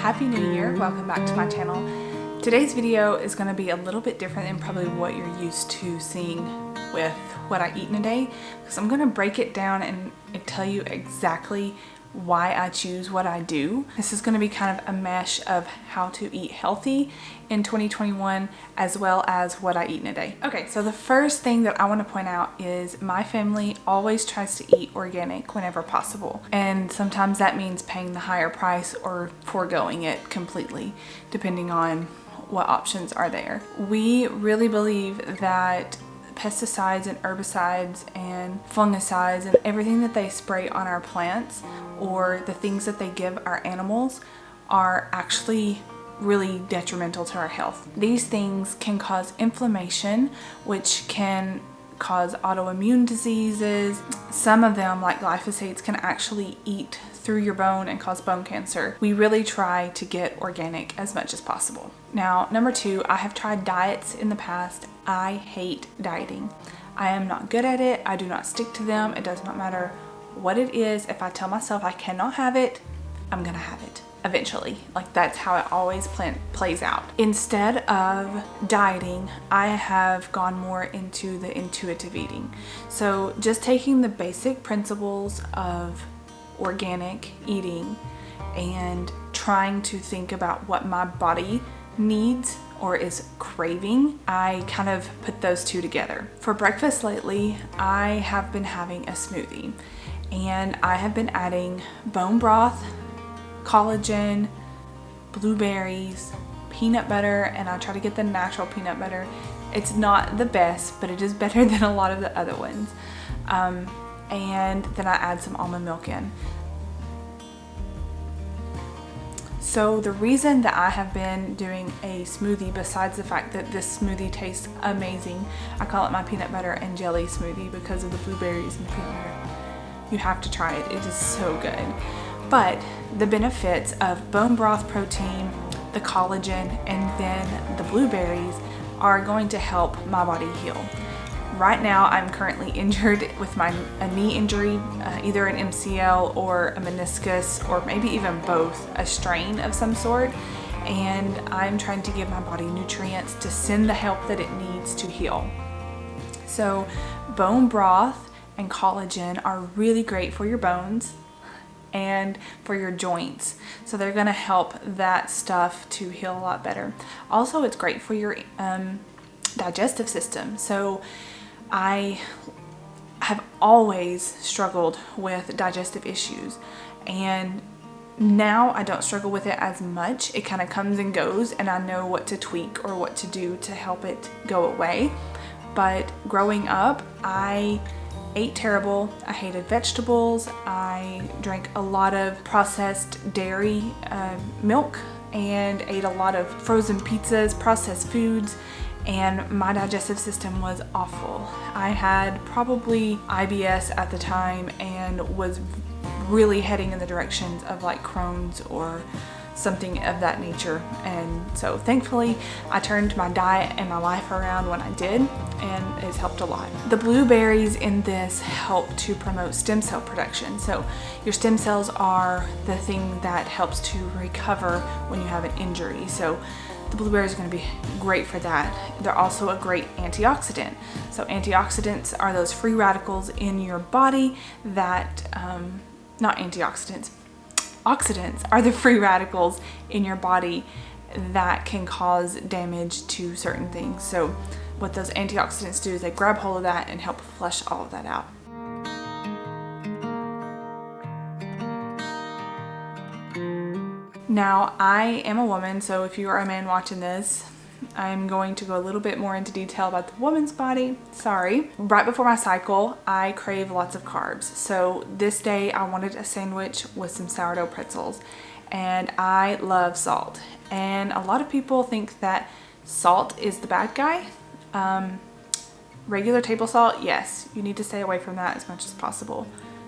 Happy New Year, welcome back to my channel. Today's video is going to be a little bit different than probably what you're used to seeing with what I eat in a day, because I'm going to break it down and tell you exactly why I choose what I do. This is going to be kind of a mesh of how to eat healthy in 2021 as well as what I eat in a day. Okay, so the first thing that I want to point out is my family always tries to eat organic whenever possible, and sometimes that means paying the higher price or foregoing it completely depending on what options are there. We really believe that pesticides and herbicides and fungicides and everything that they spray on our plants or the things that they give our animals are actually really detrimental to our health. These things can cause inflammation, which can cause autoimmune diseases. Some of them, like glyphosates, can actually eat through your bone and cause bone cancer. We really try to get organic as much as possible. Now, number two, I have tried diets in the past. I hate dieting. I am not good at it. I do not stick to them. It does not matter what it is. If I tell myself I cannot have it, I'm gonna have it eventually. Like, that's how it always plays out. Instead of dieting, I have gone more into the intuitive eating. So just taking the basic principles of organic eating and trying to think about what my body needs or is craving, I kind of put those two together. For breakfast lately, I have been having a smoothie, and I have been adding bone broth, collagen, blueberries, peanut butter, and I try to get the natural peanut butter. It's not the best, but it is better than a lot of the other ones. And then I add some almond milk in. So the reason that I have been doing a smoothie, besides the fact that this smoothie tastes amazing, I call it my peanut butter and jelly smoothie because of the blueberries and the peanut butter. You have to try it. It is so good. But the benefits of bone broth protein, the collagen, and then the blueberries are going to help my body heal. Right now, I'm currently injured with a knee injury, either an MCL or a meniscus, or maybe even both, a strain of some sort. And I'm trying to give my body nutrients to send the help that it needs to heal. So bone broth and collagen are really great for your bones and for your joints. So they're gonna help that stuff to heal a lot better. Also, it's great for your digestive system. So I have always struggled with digestive issues, and now I don't struggle with it as much. It kind of comes and goes, and I know what to tweak or what to do to help it go away. But growing up, I ate terrible. I hated vegetables. I drank a lot of processed dairy milk and ate a lot of frozen pizzas, processed foods, and my digestive system was awful. I had probably IBS at the time and was really heading in the directions of like Crohn's or something of that nature. And so thankfully I turned my diet and my life around when I did, and it's helped a lot. The blueberries in this help to promote stem cell production. So your stem cells are the thing that helps to recover when you have an injury. So the blueberries are going to be great for that. They're also a great antioxidant. So antioxidants are those free radicals in your body that, not antioxidants, oxidants are the free radicals in your body that can cause damage to certain things. So what those antioxidants do is they grab hold of that and help flush all of that out. Now, I am a woman, so if you are a man watching this, I'm going to go a little bit more into detail about the woman's body. Sorry. Right before my cycle, I crave lots of carbs. So this day I wanted a sandwich with some sourdough pretzels, and I love salt. And a lot of people think that salt is the bad guy. Regular table salt, yes, you need to stay away from that as much as possible.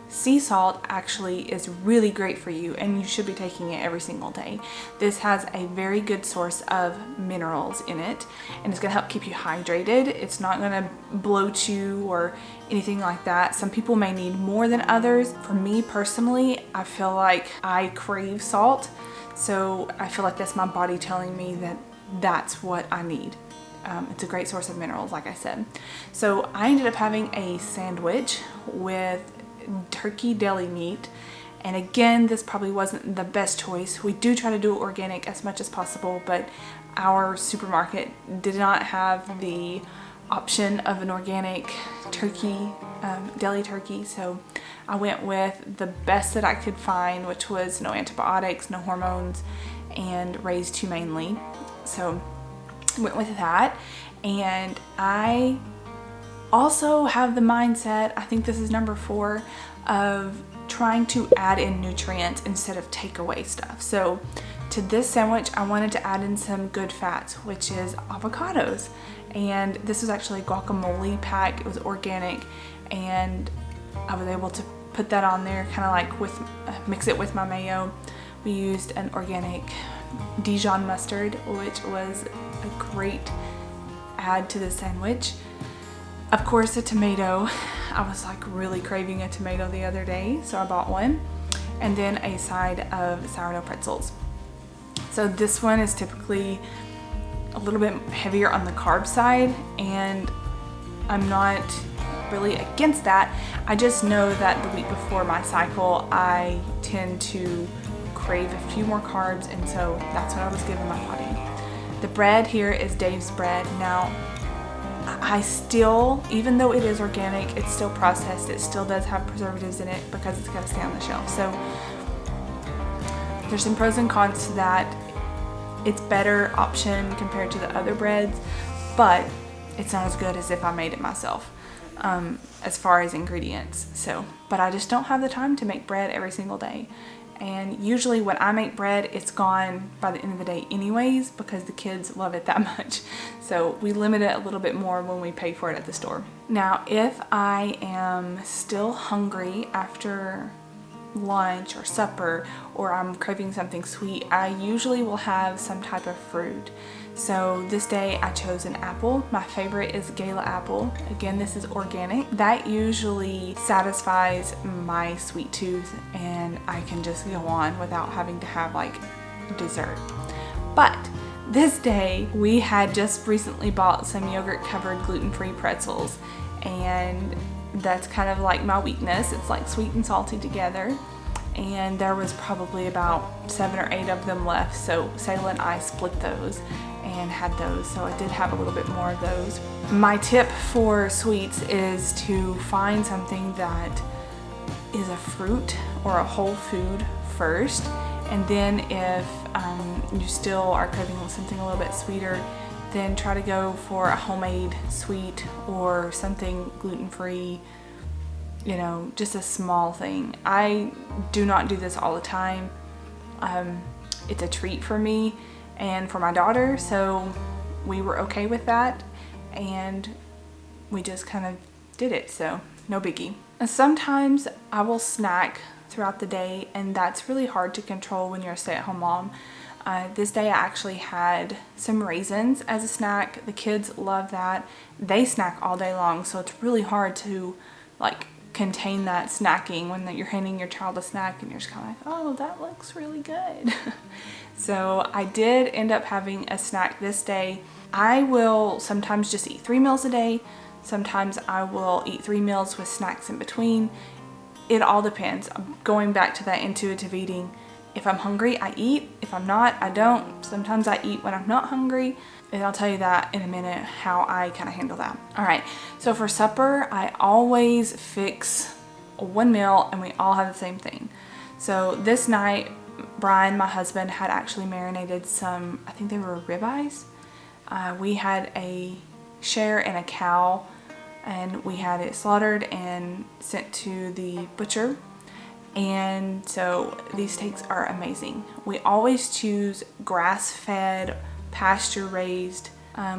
Sea salt actually is really great for you, and you should be taking it every single day. This has a very good source of minerals in it, and it's gonna help keep you hydrated. It's not gonna bloat you or anything like that. Some people may need more than others. For me personally, I feel like I crave salt. So I feel like that's my body telling me that that's what I need. It's a great source of minerals, like I said. So I ended up having a sandwich with turkey deli meat. And again, this probably wasn't the best choice. We do try to do organic as much as possible, but our supermarket did not have the option of an organic turkey, deli turkey. So I went with the best that I could find, which was no antibiotics, no hormones, and raised humanely. So went with that. And I also have the mindset, I think this is number 4, of trying to add in nutrients instead of take away stuff. So to this sandwich, I wanted to add in some good fats, which is avocados. And this was actually a guacamole pack. It was organic, and I was able to put that on there, kind of like with mix it with my mayo. We used an organic Dijon mustard, which was a great add to the sandwich. Of course, a tomato. I was like really craving a tomato the other day, so I bought one. And then a side of sourdough pretzels. So this one is typically a little bit heavier on the carb side, and I'm not really against that. I just know that the week before my cycle, I tend to crave a few more carbs, and so that's what I was giving my body. The bread here is Dave's bread. Now, I still, even though it is organic, it's still processed. It still does have preservatives in it because it's got to stay on the shelf. So there's some pros and cons to that. It's better option compared to the other breads, but it's not as good as if I made it myself, as far as ingredients. So, but I just don't have the time to make bread every single day. And usually when I make bread, it's gone by the end of the day anyways, because the kids love it that much. So we limit it a little bit more when we pay for it at the store. Now, if I am still hungry after lunch or supper, or I'm craving something sweet, I usually will have some type of fruit. So this day I chose an apple. My favorite is Gala apple. Again, this is organic. That usually satisfies my sweet tooth, and I can just go on without having to have like dessert. But this day we had just recently bought some yogurt covered gluten-free pretzels, and that's kind of like my weakness. It's like sweet and salty together. And there was probably about 7 or 8 of them left. So Sayla and I split those and had those. So I did have a little bit more of those. My tip for sweets is to find something that is a fruit or a whole food first. And then if you still are craving something a little bit sweeter, then try to go for a homemade sweet or something gluten-free, you know, just a small thing. I do not do this all the time. It's a treat for me and for my daughter, so we were okay with that, and we just kind of did it, so no biggie. And sometimes I will snack throughout the day, and that's really hard to control when you're a stay-at-home mom. This day I actually had some raisins as a snack. The kids love that. They snack all day long, so it's really hard to like contain that snacking when you're handing your child a snack and you're just kind of like, oh, that looks really good. So I did end up having a snack this day. I will sometimes just eat 3 meals a day. Sometimes I will eat 3 meals with snacks in between. It all depends. Going back to that intuitive eating, if I'm hungry, I eat. If I'm not, I don't. Sometimes I eat when I'm not hungry. And I'll tell you that in a minute, how I kind of handle that. All right, so for supper, I always fix 1 meal and we all have the same thing. So this night, Brian, my husband, had actually marinated some, I think they were ribeyes. We had a share and a cow, and we had it slaughtered and sent to the butcher. And so these steaks are amazing. We always choose grass-fed, pasture-raised,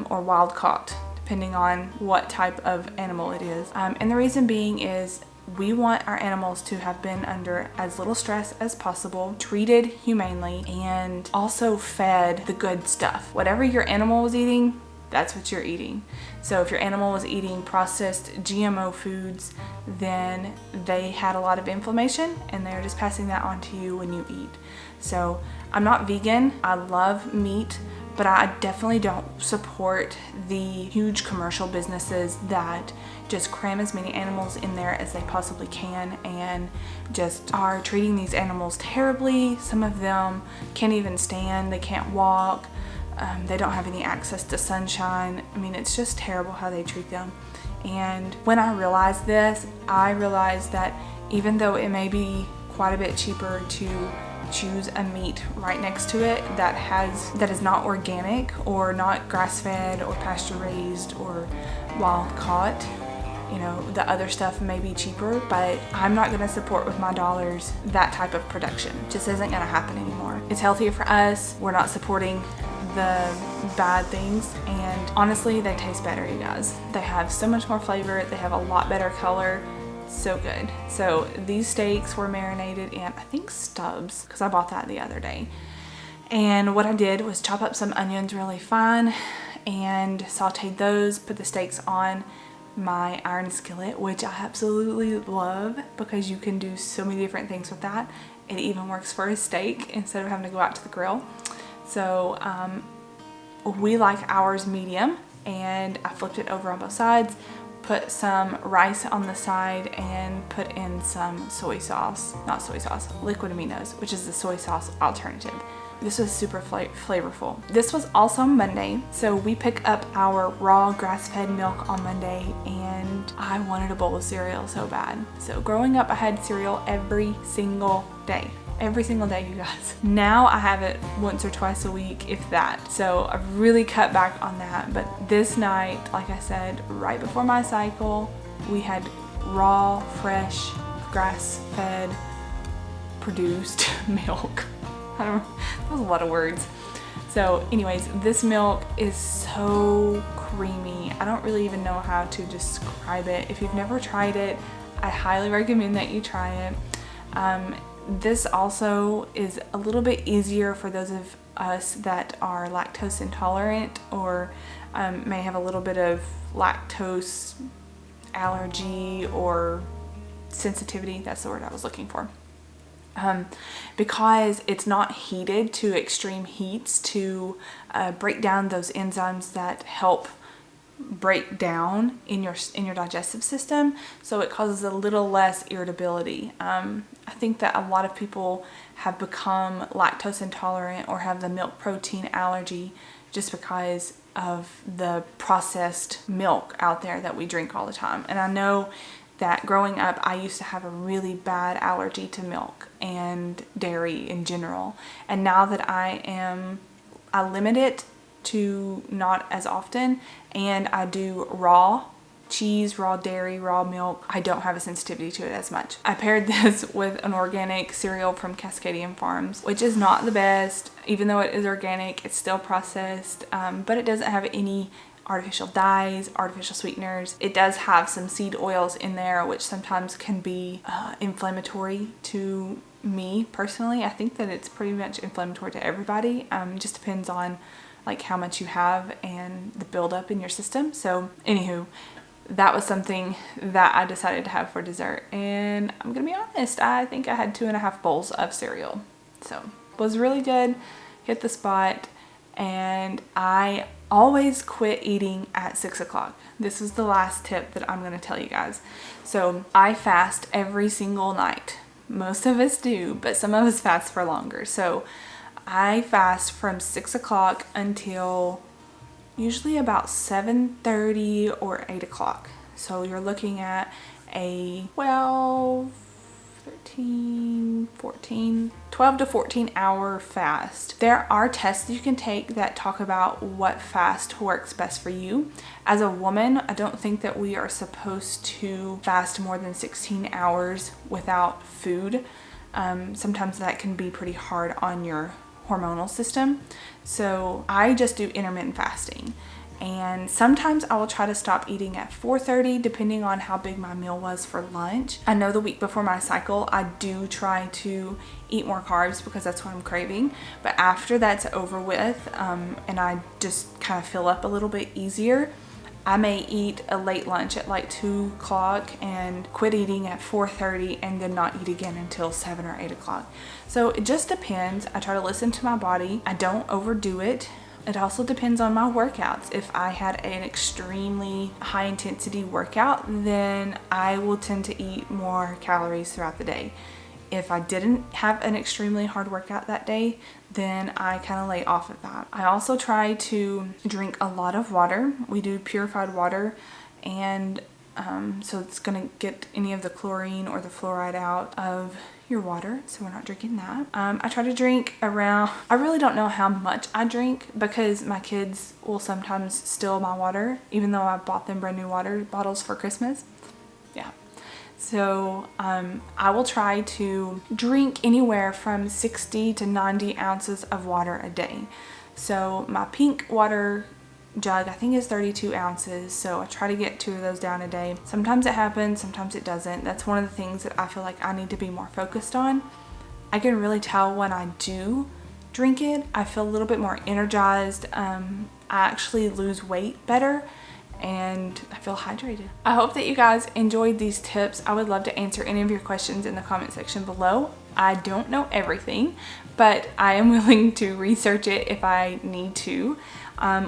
or wild-caught, depending on what type of animal it is. And the reason being is we want our animals to have been under as little stress as possible, treated humanely, and also fed the good stuff. Whatever your animal was eating, that's what you're eating. So if your animal was eating processed GMO foods, then they had a lot of inflammation and they're just passing that on to you when you eat. So I'm not vegan, I love meat, but I definitely don't support the huge commercial businesses that just cram as many animals in there as they possibly can and just are treating these animals terribly. Some of them can't even stand, they can't walk, they don't have any access to sunshine. I mean, it's just terrible how they treat them. And when I realized this, I realized that even though it may be quite a bit cheaper to choose a meat right next to it that is not organic or not grass-fed or pasture-raised or wild caught, you know, the other stuff may be cheaper, but I'm not gonna support with my dollars that type of production. It just isn't gonna happen anymore. It's healthier for us. We're not supporting the bad things, and honestly, they taste better, you guys. They have so much more flavor. They have a lot better color. So good. So these steaks were marinated in, I think, Stubbs, because I bought that the other day. And what I did was chop up some onions really fine and sauteed those, put the steaks on my iron skillet, which I absolutely love because you can do so many different things with that. It even works for a steak instead of having to go out to the grill. So we like ours medium, and I flipped it over on both sides, put some rice on the side, and put in some soy sauce, not soy sauce, liquid aminos, which is the soy sauce alternative. This was super flavorful. This was also Monday, so we pick up our raw grass-fed milk on Monday, and I wanted a bowl of cereal so bad. So growing up, I had cereal every single day. Every single day, you guys. Now I have it once or twice a week, if that. So I've really cut back on that. But this night, like I said, right before my cycle, we had raw, fresh, grass-fed, produced milk. I don't know, that was a lot of words. So anyways, this milk is so creamy. I don't really even know how to describe it. If you've never tried it, I highly recommend that you try it. This also is a little bit easier for those of us that are lactose intolerant or may have a little bit of lactose allergy or sensitivity. That's the word I was looking for. Because it's not heated to extreme heats to break down those enzymes that help break down in your digestive system, so it causes a little less irritability. I think that a lot of people have become lactose intolerant or have the milk protein allergy just because of the processed milk out there that we drink all the time. And I know that growing up, I used to have a really bad allergy to milk and dairy in general. And now that I limit it to not as often, and I do raw cheese, raw dairy, raw milk, I don't have a sensitivity to it as much. I paired this with an organic cereal from Cascadian Farms, which is not the best. Even though it is organic, it's still processed, but it doesn't have any artificial dyes, artificial sweeteners. It does have some seed oils in there, which sometimes can be inflammatory to me personally. I think that it's pretty much inflammatory to everybody. It just depends on like how much you have and the buildup in your system. So anywho, that was something that I decided to have for dessert, and I'm gonna be honest, I think I had 2.5 bowls of cereal. So it was really good, hit the spot, and I always quit eating at 6 o'clock. This is the last tip that I'm gonna tell you guys. So I fast every single night. Most of us do, but some of us fast for longer. So I fast from 6 o'clock until usually about 7:30 or 8 o'clock. So you're looking at a 12 to 14 hour fast. There are tests you can take that talk about what fast works best for you. As a woman, I don't think that we are supposed to fast more than 16 hours without food. Sometimes that can be pretty hard on your hormonal system. So I just do intermittent fasting, And sometimes I will try to stop eating at 4:30 depending on how big my meal was for lunch. I know the week before my cycle I do try to eat more carbs because that's what I'm craving, but after that's over with and I just kind of fill up a little bit easier, I may eat a late lunch at like 2 o'clock and quit eating at 4:30 and then not eat again until 7 or 8 o'clock. So it just depends. I try to listen to my body. I don't overdo it. It also depends on my workouts. If I had an extremely high intensity workout, then I will tend to eat more calories throughout the day. If I didn't have an extremely hard workout that day, then I kind of lay off of that. I also try to drink a lot of water. We do purified water, and so it's gonna get any of the chlorine or the fluoride out of your water, so we're not drinking that. I try to drink around, I really don't know how much I drink because my kids will sometimes steal my water, even though I bought them brand new water bottles for Christmas. Yeah. So I will try to drink anywhere from 60 to 90 ounces of water a day. So my pink water jug I think is 32 ounces, so I try to get 2 of those down a day. Sometimes it happens, sometimes it doesn't. That's one of the things that I feel like I need to be more focused on. I can really tell when I do drink it, I feel a little bit more energized. I actually lose weight better and I feel hydrated. I hope that you guys enjoyed these tips. I would love to answer any of your questions in the comment section below. I don't know everything, but I am willing to research it if I need to,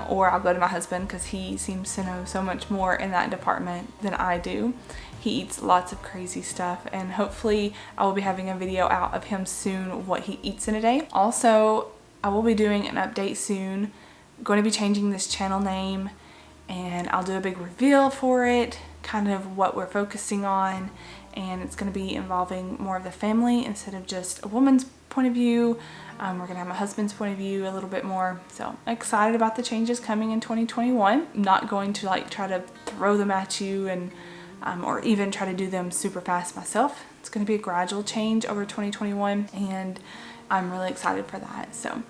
or I'll go to my husband because he seems to know so much more in that department than I do. He eats lots of crazy stuff, and hopefully I will be having a video out of him soon what he eats in a day. Also, I will be doing an update soon. I'm going to be changing this channel name, and I'll do a big reveal for it, kind of what we're focusing on, and it's going to be involving more of the family instead of just a woman's point of view. We're going to have my husband's point of view a little bit more. So I'm excited about the changes coming in 2021. I'm not going to like try to throw them at you and or even try to do them super fast myself. It's going to be a gradual change over 2021, and I'm really excited for that. So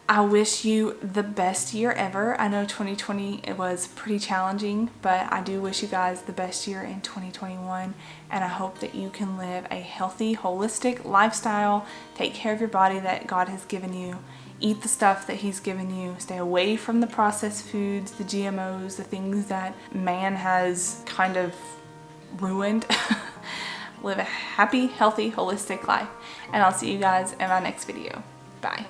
I wish you the best year ever. I know 2020 it was pretty challenging, but I do wish you guys the best year in 2021, and I hope that you can live a healthy, holistic lifestyle, take care of your body that God has given you, eat the stuff that He's given you, stay away from the processed foods, the GMOs, the things that man has kind of ruined. Live a happy, healthy, holistic life, and I'll see you guys in my next video. Bye.